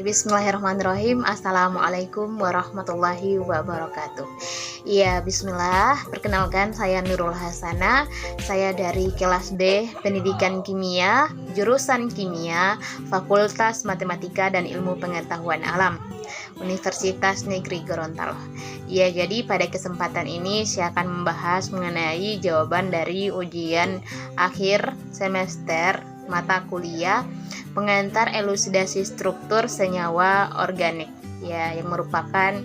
Bismillahirrahmanirrahim. Assalamualaikum warahmatullahi wabarakatuh. Iya, bismillah. Perkenalkan, saya Nurul Hasana. Saya dari kelas D, Pendidikan Kimia, jurusan Kimia, Fakultas Matematika dan Ilmu Pengetahuan Alam, Universitas Negeri Gorontalo. Ya, jadi pada kesempatan ini saya akan membahas mengenai jawaban dari ujian akhir semester mata kuliah pengantar elusidasi struktur senyawa organik, ya, yang merupakan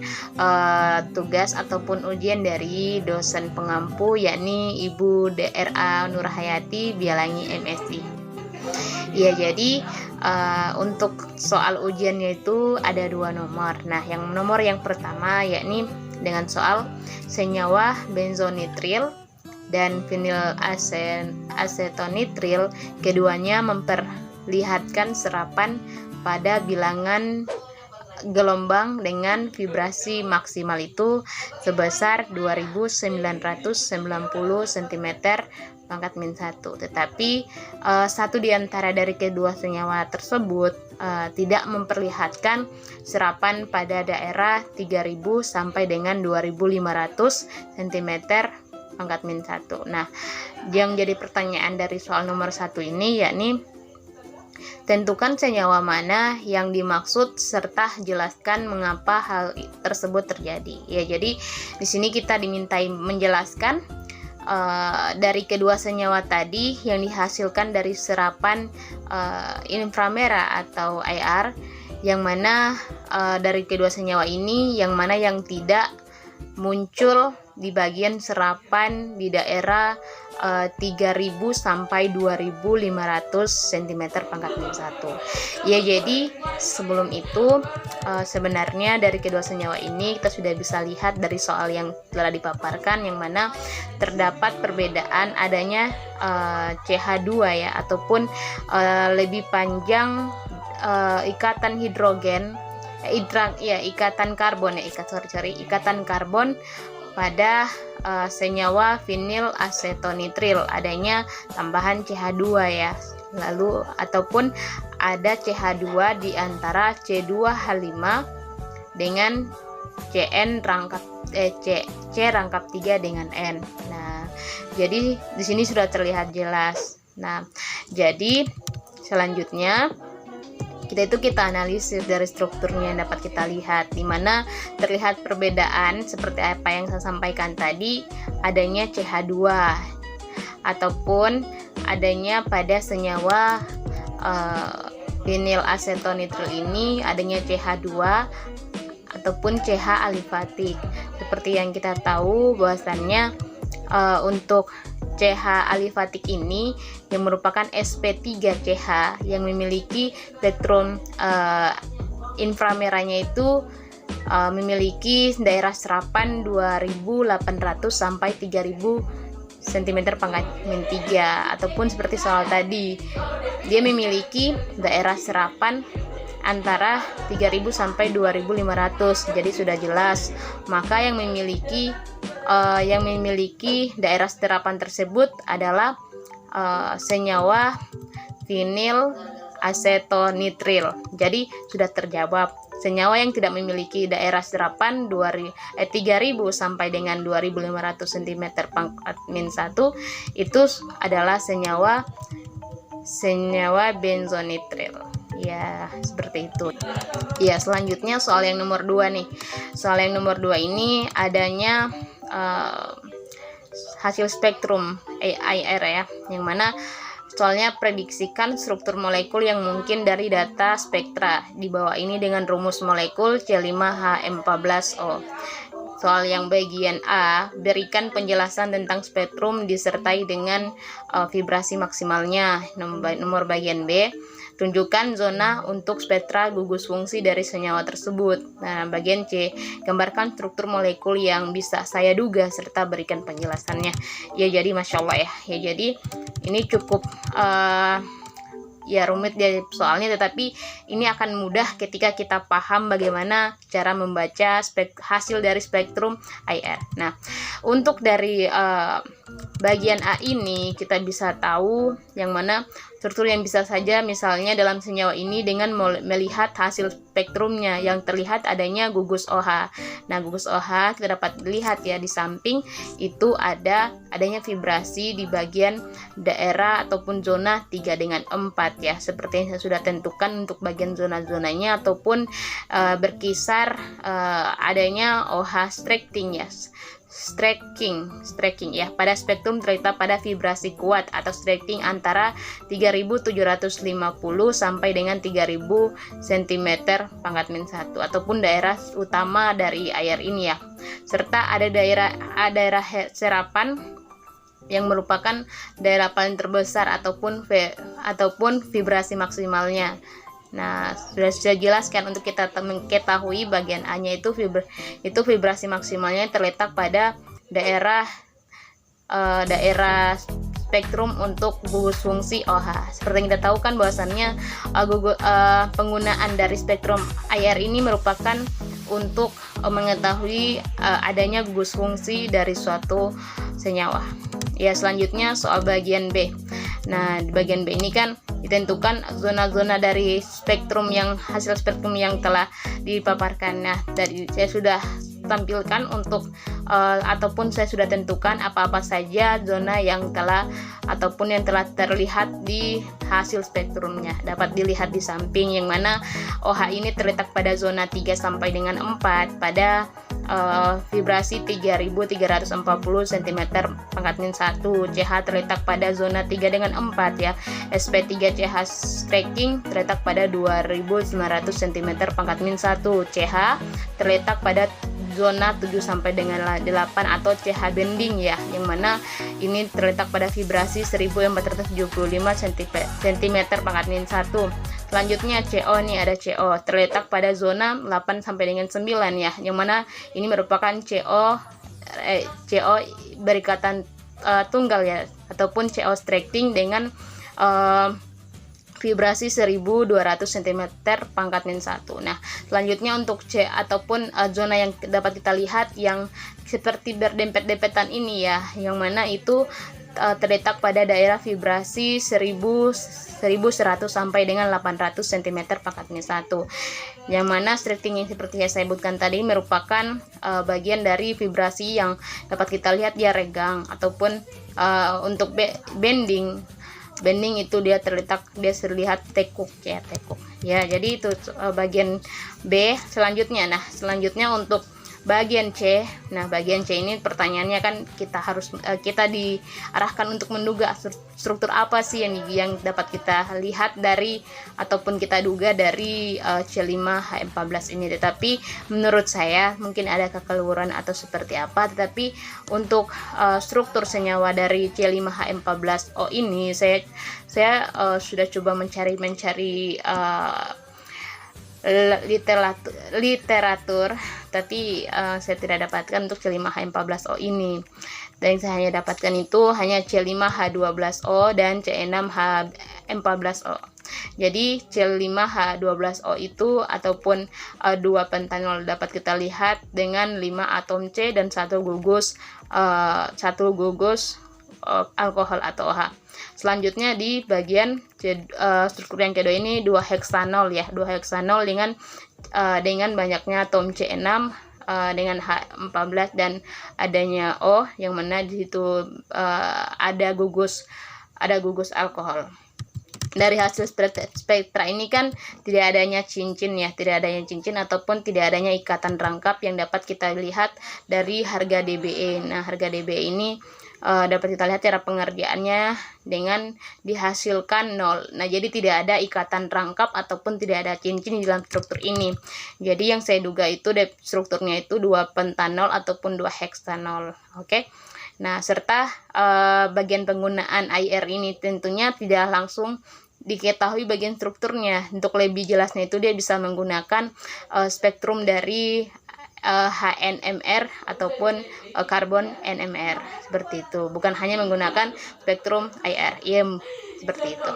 tugas ataupun ujian dari dosen pengampu, yakni Ibu DRA Nurhayati Bialangi MSI. Ya, jadi untuk soal ujiannya itu ada 2 nomor. Nah, nomor yang pertama yakni dengan soal senyawa benzonitril dan vinyl acetonitril. Keduanya memperlihatkan serapan pada bilangan gelombang dengan vibrasi maksimal itu sebesar 2990 cm pangkat min 1. Tetapi satu di antara dari kedua senyawa tersebut tidak memperlihatkan serapan pada daerah 3000 sampai dengan 2500 cm pangkat min 1. Nah, yang jadi pertanyaan dari soal nomor 1 ini yakni tentukan senyawa mana yang dimaksud serta jelaskan mengapa hal tersebut terjadi. Ya, jadi di sini kita dimintai menjelaskan dari kedua senyawa tadi yang dihasilkan dari serapan inframerah atau IR, yang mana dari kedua senyawa ini yang mana yang tidak muncul di bagian serapan di daerah 3000 sampai 2500 cm pangkat min 1. Ya, jadi sebelum itu sebenarnya dari kedua senyawa ini kita sudah bisa lihat dari soal yang telah dipaparkan, yang mana terdapat perbedaan adanya CH2 ya, ataupun lebih panjang ikatan hidrogen ikatan karbon pada senyawa vinyl acetonitril, adanya tambahan CH2 ya. Lalu ataupun ada CH2 di antara C2H5 dengan CN rangkap C rangkap 3 dengan N. Nah, jadi di sini sudah terlihat jelas. Nah, jadi selanjutnya kita analisis dari strukturnya yang dapat kita lihat, di mana terlihat perbedaan seperti apa yang saya sampaikan tadi, adanya CH2 ataupun adanya pada senyawa vinyl acetonitril ini adanya CH2 ataupun CH alifatik. Seperti yang kita tahu bahwasannya untuk CH alifatik ini yang merupakan sp3CH yang memiliki spektrum inframerahnya itu memiliki daerah serapan 2800 sampai 3000 cm pangkat min 3, ataupun seperti soal tadi dia memiliki daerah serapan antara 3000 sampai 2500. Jadi sudah jelas, maka yang memiliki daerah serapan tersebut adalah senyawa vinyl acetonitril. Jadi sudah terjawab. Senyawa yang tidak memiliki daerah serapan 3000 sampai dengan 2500 cm pangkat min 1 itu adalah senyawa benzonitril. Ya, seperti itu. Ya, selanjutnya soal yang nomor 2 nih. Soal yang nomor 2 ini adanya hasil spektrum IR ya, yang mana soalnya prediksikan struktur molekul yang mungkin dari data spektra di bawah ini dengan rumus molekul C5H14O. Soal yang bagian A, berikan penjelasan tentang spektrum disertai dengan vibrasi maksimalnya. Nomor bagian B, tunjukkan zona untuk spektra gugus fungsi dari senyawa tersebut. Nah, bagian C, gambarkan struktur molekul yang bisa saya duga serta berikan penjelasannya. Ya, jadi Masya Allah ya. Ya, jadi ini cukup ya rumit dia soalnya, tetapi ini akan mudah ketika kita paham bagaimana cara membaca hasil dari spektrum IR. Nah, untuk dari bagian A ini kita bisa tahu yang mana struktur yang bisa saja misalnya dalam senyawa ini dengan melihat hasil spektrumnya yang terlihat adanya gugus OH. Nah, gugus OH kita dapat lihat ya di samping itu adanya vibrasi di bagian daerah ataupun zona 3 dengan 4 ya, seperti yang saya sudah tentukan untuk bagian zona-zonanya ataupun berkisar adanya OH striking ya. Striking ya, pada spektrum terletak pada vibrasi kuat atau striking antara 3750 sampai dengan 3000 cm pangkat min 1 ataupun daerah utama dari air ini ya, serta ada daerah serapan yang merupakan daerah paling terbesar ataupun vibrasi maksimalnya. Nah, sudah jelaskan untuk kita mengetahui bagian A-nya itu vibrasi maksimalnya terletak pada daerah spektrum untuk gugus fungsi OH. Seperti yang kita tahu kan bahwasannya penggunaan dari spektrum IR ini merupakan untuk mengetahui adanya gugus fungsi dari suatu senyawa. Ya, selanjutnya soal bagian B. Nah, di bagian B ini kan ditentukan zona-zona dari hasil spektrum yang telah dipaparkan. Nah, dari saya sudah tampilkan untuk ataupun saya sudah tentukan apa-apa saja zona yang telah terlihat di hasil spektrumnya. Dapat dilihat di samping, yang mana OH ini terletak pada zona 3 sampai dengan 4 pada vibrasi 3340 cm pangkat min 1. CH terletak pada zona 3 dengan 4 ya. SP3 CH striking terletak pada 2900 cm pangkat min 1. CH terletak pada zona 7 sampai dengan 8 atau CH bending ya, yang mana ini terletak pada vibrasi 1475 cm pangkat min 1. Selanjutnya CO nih, ada CO terletak pada zona 8 sampai dengan 9 ya, yang mana ini merupakan CO berikatan tunggal ya, ataupun CO striking dengan vibrasi 1200 cm pangkat min 1. Nah, selanjutnya untuk C ataupun zona yang dapat kita lihat yang seperti berdempet-dempetan ini ya, yang mana itu terletak pada daerah vibrasi 1100 sampai dengan 800 cm pangkat min 1, yang mana striking yang seperti yang saya sebutkan tadi merupakan bagian dari vibrasi yang dapat kita lihat dia regang, ataupun untuk bending itu dia terlihat tekuk ya. Jadi itu bagian B. Selanjutnya untuk bagian C. Nah, bagian C ini pertanyaannya kan kita diarahkan untuk menduga struktur apa sih yang dapat kita lihat dari ataupun kita duga dari C5H14 ini. Tetapi menurut saya mungkin ada kekeliruan atau seperti apa, tetapi untuk struktur senyawa dari C5H14O ini saya sudah coba mencari literatur, tapi saya tidak dapatkan untuk C5H14O ini. Dan yang saya hanya dapatkan itu hanya C5H12O dan C6H14O. Jadi C5H12O itu ataupun 2 pentanol dapat kita lihat dengan 5 atom C dan 1 gugus alkohol atau OH. Selanjutnya di bagian struktur yang kedua ini 2 heksanol ya, 2 heksanol dengan banyaknya atom C6 dengan H14 dan adanya O, yang mana di situ ada gugus alkohol. Dari hasil spektra ini kan tidak adanya cincin ataupun tidak adanya ikatan rangkap yang dapat kita lihat dari harga DBE. Nah, harga DBE ini dapat kita lihat cara pengerjaannya dengan dihasilkan 0. Nah, jadi tidak ada ikatan rangkap ataupun tidak ada cincin di dalam struktur ini. Jadi yang saya duga itu strukturnya itu 2 pentanol ataupun 2 heksanol. Oke. Nah, serta bagian penggunaan IR ini tentunya tidak langsung diketahui bagian strukturnya. Untuk lebih jelasnya itu dia bisa menggunakan spektrum dari HNMR ataupun karbon NMR, seperti itu. Bukan hanya menggunakan spektrum IR, ya, seperti itu.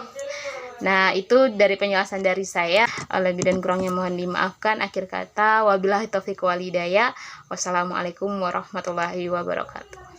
Nah, itu dari penjelasan dari saya. Lebih dan kurangnya mohon dimaafkan. Akhir kata, wabillahi taufiq wal hidayah. Wassalamualaikum warahmatullahi wabarakatuh.